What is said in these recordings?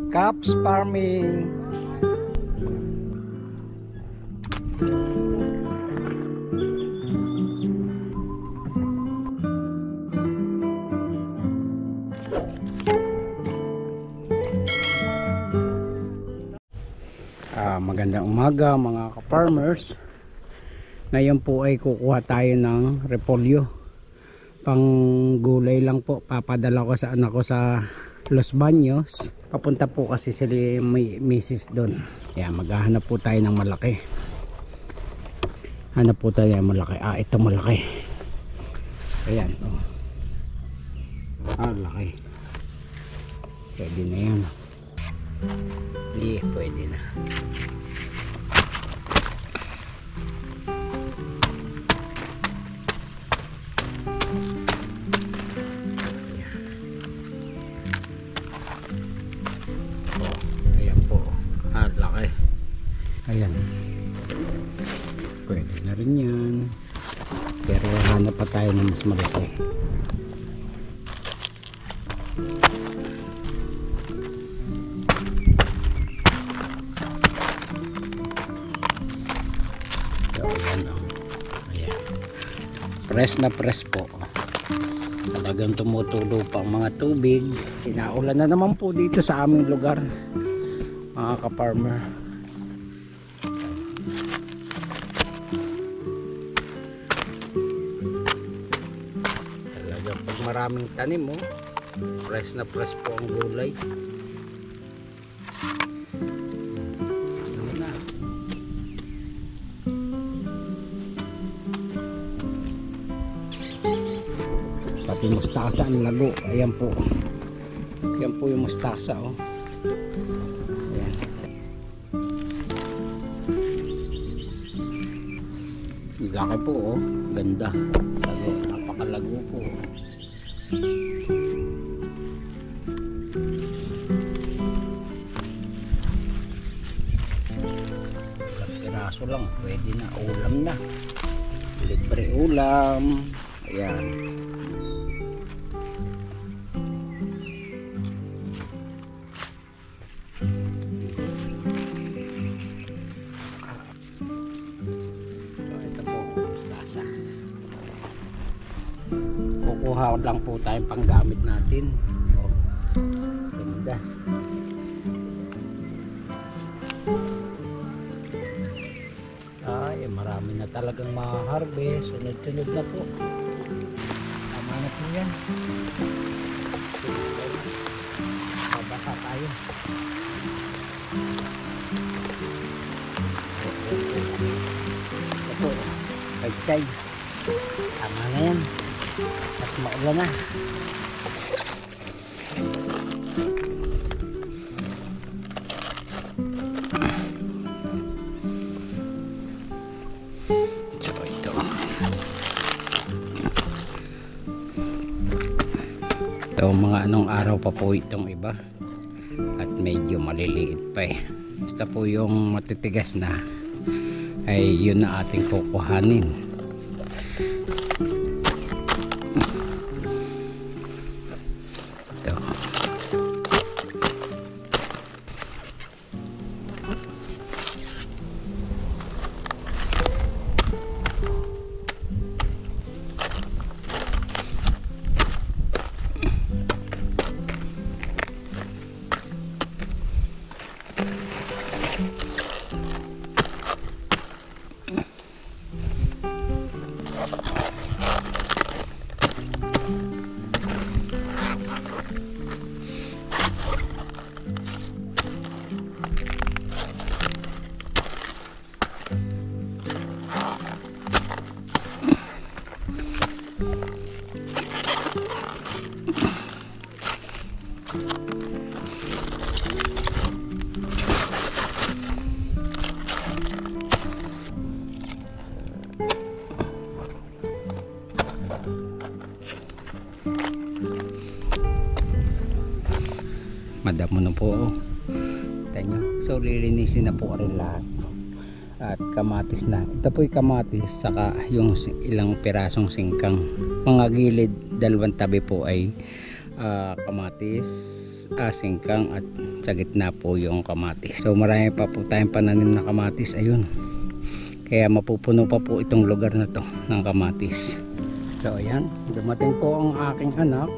Caps Farming. Magandang umaga mga ka-farmers. Ngayon po ay kukuha tayo ng repolyo. Pang gulay lang po. Papadala ko sa anak ko sa Los Baños. Papunta po kasi sila may misis doon. Kaya maghahanap po tayo ng malaki. Hanap po tayo ng malaki. Ito malaki. Ayan. Oh. Laki. Pwede na yan. Pwede na. Ayan, pwede na rin yan, pero hanap pa tayo ng mas malaki. So, ayan, ayan. Press na press po. Talagang tumutulo pa ang mga tubig. Inaulan na naman po dito sa aming lugar mga ka-farmer. Maraming tanim, press na press po ang gulay. Ano na. Pati mustasa ang lago. Ayan po. Ayan po yung mustasa, Ayan. Laki po, ganda. Lago, napakalago po. Piraso lang, pwede na, ulam na, libre ulam. Ayan, ito po lasa. Kukuha lang po tayong panggamit natin. Ganda. Ay, marami na talagang ma-harvest. Sunod-sunod na po. Tama na po yan. Mabasa tayo. Ito po, pagchay. Tama na yan. At maulan na. Ito mga anong araw pa po itong iba at medyo maliliit pa basta po yung matitigas na ay yun na ating kukuhanin. Ito madamo na po. Tignan nyo. So lilinisin na po rin lahat. At kamatis na. Ito po yung kamatis saka yung ilang pirasong singkang. Mga gilid, dalawang tabi po ay kamatis, singkang at sa gitna po yung kamatis. So marami pa po tayong pananim na kamatis, ayun. Kaya mapupuno pa po itong lugar na to ng kamatis. So ayan, dumating po ang aking anak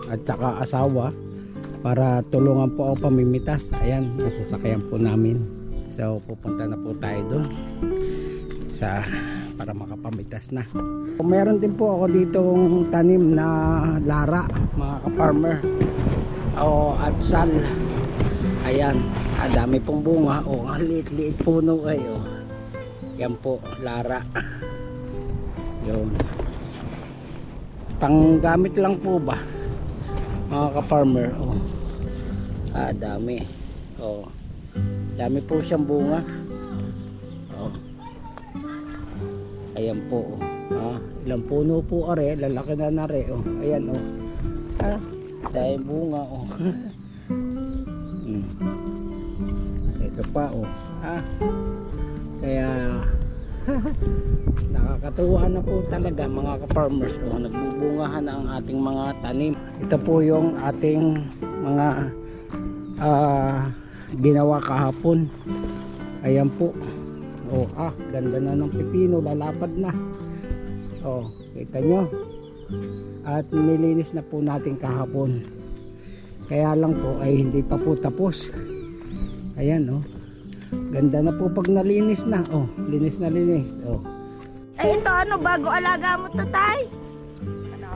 at saka asawa para tulungan po ako pamimitas. Ayan, nasasakyan po namin. So pupunta na po tayo doon para makapamitas na. Meron din po ako ditong tanim na lara, mga ka-farmer, o atsal. Ayan, dami pong bunga. O, ang liit-liit puno kayo. Yan po, lara. Yun. Panggamit lang po ba, mga ka-farmer? O, dami. O, dami po siyang bunga. O, ayan po. Ilang puno po are, lalaki na nare. O, ayan o. Dahil bunga o. Ito pa o. Kaya nakakatuwa na po talaga, mga ka-farmers. O, nagbubungahan na ang ating mga tanim. Ito po yung ating mga ginawa kahapon. Ayan po. O, ganda na ng pipino, lalapad na. O, kita nyo. At nilinis na po natin kahapon. Kaya lang po ay hindi pa po tapos. Ayan o. Ganda na po pag nalinis na. O, linis na linis. O. Ay, ito ano, bago alaga mo to, tay? Ano?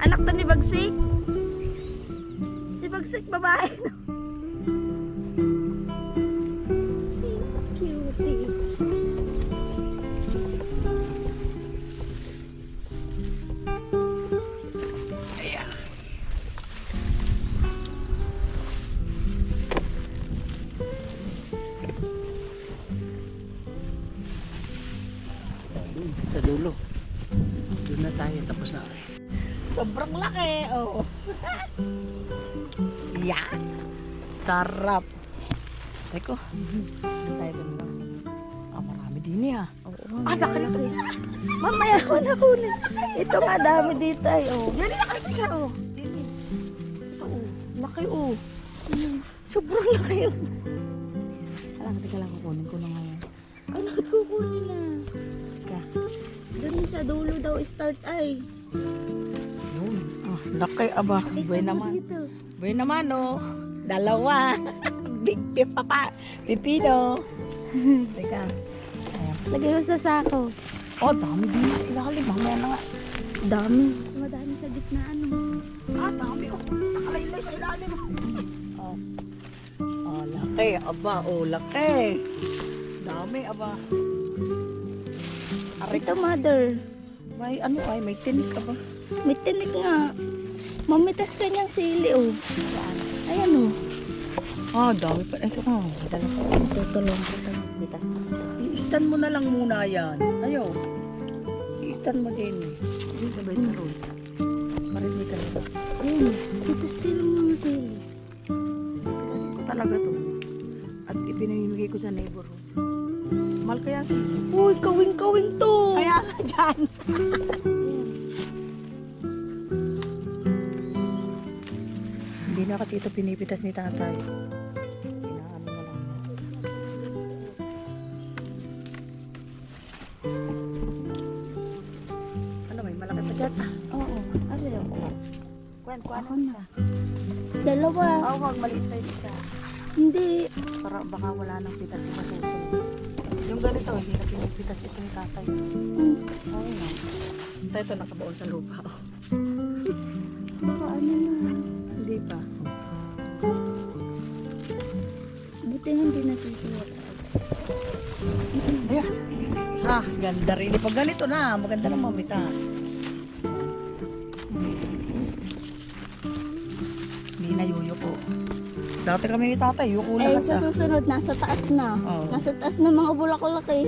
Anak to ni Bagsik? Si Bagsik, babae, no? Cutie. Ayan. Sa dulo. Doon na tayo, tapos na. Sobrang laki, oh. Yeah. Sarap. Teko. Tayo dun lang. Marami din niya. Laki na ito. Mamaya ko na kunin. Ito nga, dami dito ay, oh. Yan, laki na siya, oh. Ito, oh. Laki, oh. Sobrang laki, oh. Teka lang, kukunin ko na ngayon. Ano ito kukunin na? Doon sa dulo daw start ay. Yun. Laki aba. Buhay naman. Buhay naman oh. Dalawa. Big pipino. Teka. Ayan. Lagay mo sa sako. Dami din sa ilalim. Mamaya na nga. Dami. Mas madami sa gitna ano. Dami oh. Nakalaylay sa ilalim. Laki aba. Laki. Dami aba. Ito mother. May tinik ka ba? May tinik nga. Mamitas ka niyang sili oh. Ayan oh. Dami pa. Ito nga. Tutulong ko ito. Mitas na ito. I-stand mo na lang muna yan. Ayaw. I-stand mo din. Hindi sabay taro. Marinig ka na. Ayun. Mitas ka lang mga sili. Kasi ko talaga to. At ipinamimigay ko sa neighborhood. Mahal kaya si... Uy, kawing-kawing to. Kaya nga dyan. Hindi na kasi ito pinipitas ni tatay. Inaano na lang. Ano, may malaki pa dyan? Oo. Ano yun? Kuwan na. Dalawa. Wag maliit na yung isa. Hindi. Para baka wala nang pitas na kasuto. Yung ganito, hindi na pinipitas ito ni tatay. Oo nga. Ito nakabaon sa lupa. Baka ano na. Hindi pa. Buti nga hindi nasisiwat. Ayan. Ganda rin. Pag ganito na, maganda ng mamita. Hindi na yuyuko. Dati kami ni tatay, yuko na Sa susunod, nasa taas na. Oo. Nasa taas na mga bulaklak eh.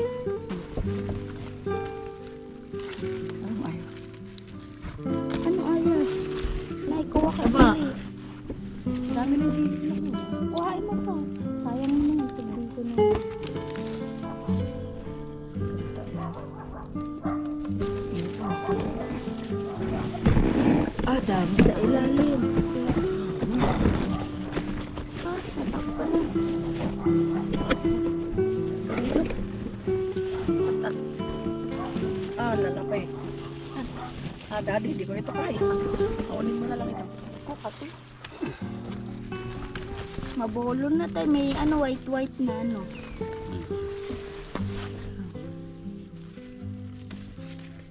Ano ayaw? Naikuha ka Aba. sili. Dami ng sili lang. Kuhain mo to. Sayang mo na. Tignan ko na. Dami sa ilalim. Ah, natakpan na. Lalaki. Daddy, hindi ko nito kaya. Kaunin mo na lang ito. Kati. Mabolo na tayo. May ano, white na ano.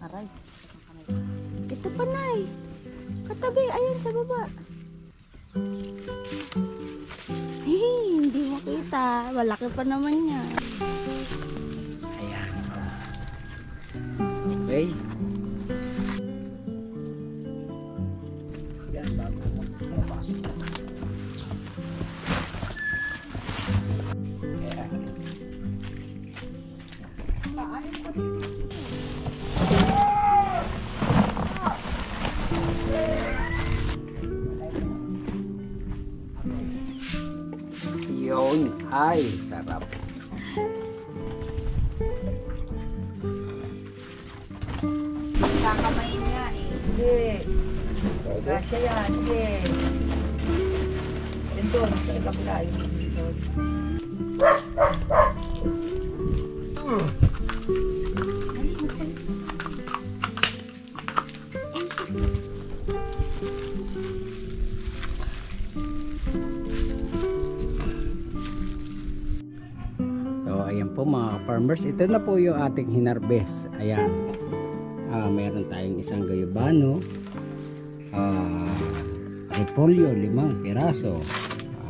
Aray. Ito pa, Nay. Katabi, ayan sa baba. Hindi makita. Malaki pa naman yan. Ayan. Okay. Yan, bago mo. Ayan. Yun, ay, sarap. Kakamay niya eh. Hindi. Kasya yan. Hindi. Yan doon. Sa kabila. Yung doon. So ayan po mga farmers, ito na po yung ating hinarvest. Ayan. Meron tayong isang gayubano, repolyo 5 piraso,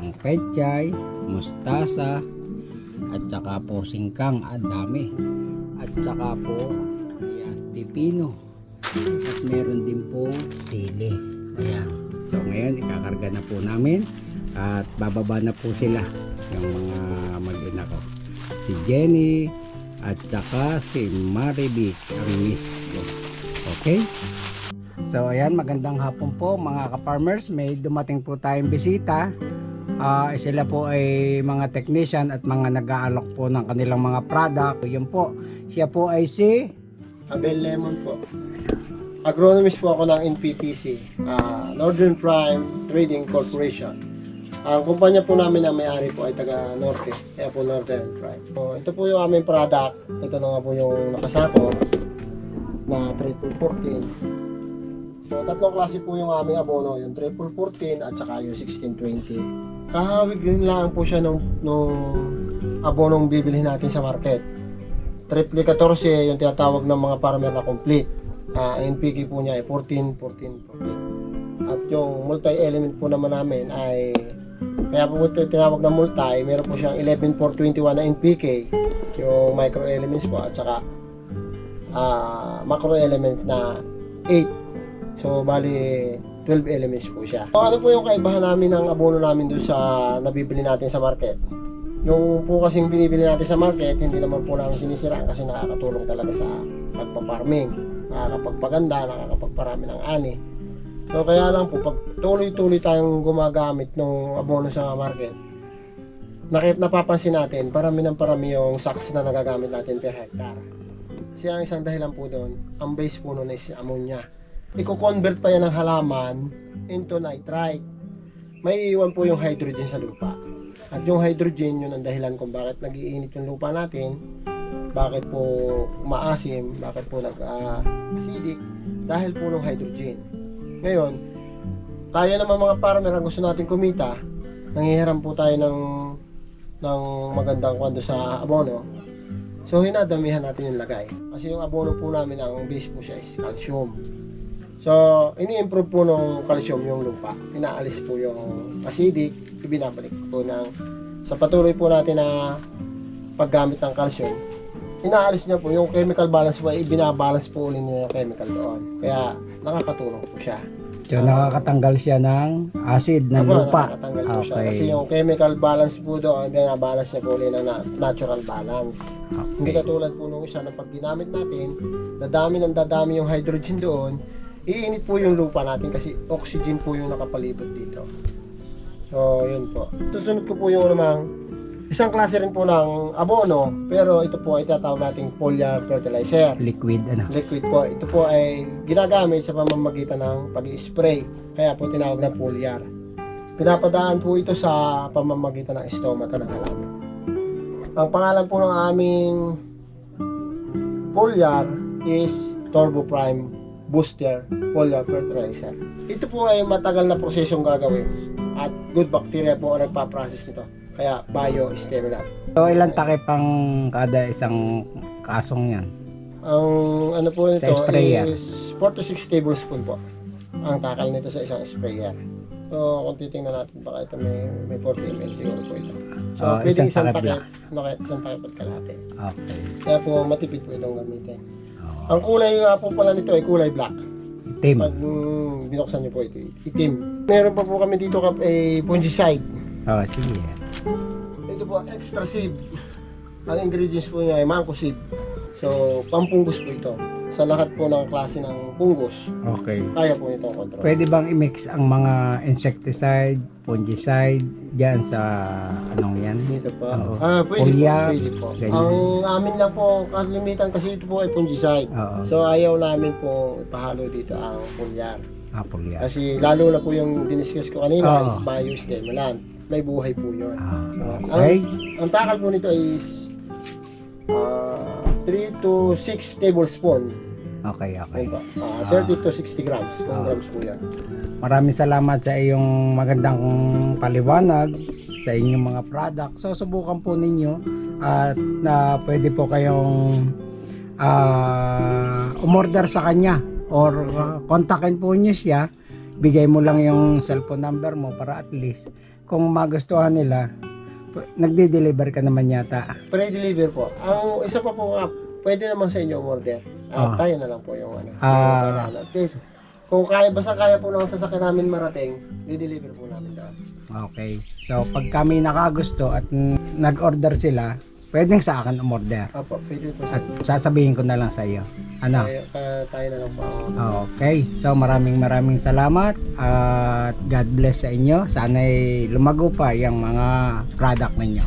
ang pechay, mustasa, at saka po singkang, dami. At saka po ayan, pipino. At meron din po sili. Ayan. So ngayon ikakarga na po namin at bababa na po sila yung mga mag-ina ko. Si Jenny at saka si Marivic ang miss ko. Okay? So ayan, magandang hapon po mga ka-farmers. May dumating po tayong bisita. Sila po ay mga technician at mga nag-aalok po ng kanilang mga product. Yun po, siya po ay si Abel Lemon po. Agronomist po ako ng NPTC, Northern Prime Trading Corporation. Ang kumpanya po namin na may-ari po ay taga Norte, kaya po Northern Prime. So, ito po yung aming product. Ito na nga po yung nakasako na triple 14. So, tatlong klase po yung aming abono, yung triple 14 at saka yung 1620. Kahawig din lang po siya nung abonong bibilhin natin sa market. Triple 14 yung tinatawag ng mga farmer na complete. NPK po niya ay 14, 14, 14. At yung multi-element po naman namin ay, kaya po ito tinawag na multi, meron po siyang 11421 na NPK, yung micro elements po, at saka macro element na 8. So bali 12 elements po siya. So, ano po yung kaibahan namin ng abono namin doon sa nabibili natin sa market? Yung po kasing binibili natin sa market, hindi naman po namin sinisiraan kasi nakakatulong talaga sa pagpa-farming, nakakapagpaganda, nakakapagparami ng ani. So kaya lang po, pag tuloy-tuloy tayong gumagamit ng abono sa market, napapansin natin, parami ng parami yung sacks na nagagamit natin per hectare. Kasi ang isang dahilan po doon, ang base po noon is ammonia. Iko-convert pa yan ng halaman into nitrite. May iwan po yung hydrogen sa lupa. At yung hydrogen, yun ang dahilan kung bakit nag-iinit yung lupa natin, bakit po maasim, bakit po nag-acidic, dahil po ng hydrogen. Ngayon, tayo naman mga farmer, ang gusto natin kumita, nanghihiram po tayo ng magandang kwando sa abono. So hinadamihan natin yung lagay. Kasi yung abono po namin, ang base po siya is calcium. So ini-improve po ng calcium yung lupa. Inaalis po yung acidic, ibinabalik po sa patuloy po natin na paggamit ng calcium. Inaalis niya po yung chemical balance po, ibinabalance po ulit niya yung chemical doon. Kaya nakakatulong po siya. So nakakatanggal siya ng acid ng lupa. Nakakatanggal po siya. Kasi yung chemical balance po doon, binabalance niya po ulit ng natural balance. Okay. Hindi katulad po nung isa na pag ginamit natin, dadami yung hydrogen doon, iinit po yung lupa natin kasi oxygen po yung nakapalibot dito. So, yun po. Susunod ko po yung namang Isang klase rin po ng abono, pero ito po ay tinatawag nating foliar fertilizer. Liquid ano. Liquid po. Ito po ay ginagamit sa pamamagitan ng pag-i-spray. Kaya po tinawag na foliar. Pinapadaan po ito sa pamamagitan ng stomata ng halaman. Ang pangalan po ng aming foliar is Turbo Prime Booster Foliar Fertilizer. Ito po ay matagal na prosesong gagawin at good bacteria po ang nagpa-process nito. Kaya biostimulant. So ilang takip pang kada isang kasong yan? Ang ano po nito Sa sprayer. is 4 to 6 tablespoon po ang takal nito sa isang sprayer. So kung titingnan natin baka ito may 40 ml siguro po ito. So pwedeng isang takip, isang takip at kalahati. Okay. Kaya po matipid po itong gamitin. Oh. Ang kulay nga po pala nito ay kulay black. Itim. Pag binuksan niyo po ito, itim. Meron pa po kami dito fungicide. Oh, sige. Ito po, extra seed. Ang ingredients po niya ay mango seed. So, pampunggus po ito. Sa lahat po ng klase ng pungus, Okay. kaya po itong control. Pwede bang i-mix ang mga insecticide, fungicide diyan sa anong yan? Dito pa. Oo. Pwede Foliar, po. Pwede po. ganyan. Ang amin lang po, kalimitan kasi ito po ay fungicide. Oo. So, ayaw namin po ipahalo dito ang foliar. Apple yan. Kasi lalo na po yung diniscuss ko kanina Oo. is biostimulant. May buhay po yun. Okay. Ang takal po nito is 3 to 6 tablespoon. Okay, okay. Ayun po. 30 to 60 grams. Kung grams po yan. Maraming salamat sa iyong magandang paliwanag sa inyong mga product. So subukan po ninyo at na pwede po kayong umorder sa kanya or kontakin po niyo siya. Bigay mo lang yung cellphone number mo para at least kung magustuhan nila, nagde-deliver ka naman yata. Pre-deliver po. Ang isa pa po nga, pwede naman sa inyo umorder. Tayo na lang po yung ano. Yung at least, kung kaya, basta kaya po ng sasakyan namin marating, di-deliver po namin doon. Okay. So pag kami nakagusto at nag-order sila, pwedeng sa akin umorder. Apo, pwede po sa At sasabihin ko na lang sa iyo. Ano? tayo na lang po. Okay. So maraming salamat at God bless sa inyo. Sana'y lumago pa yung mga product ninyo.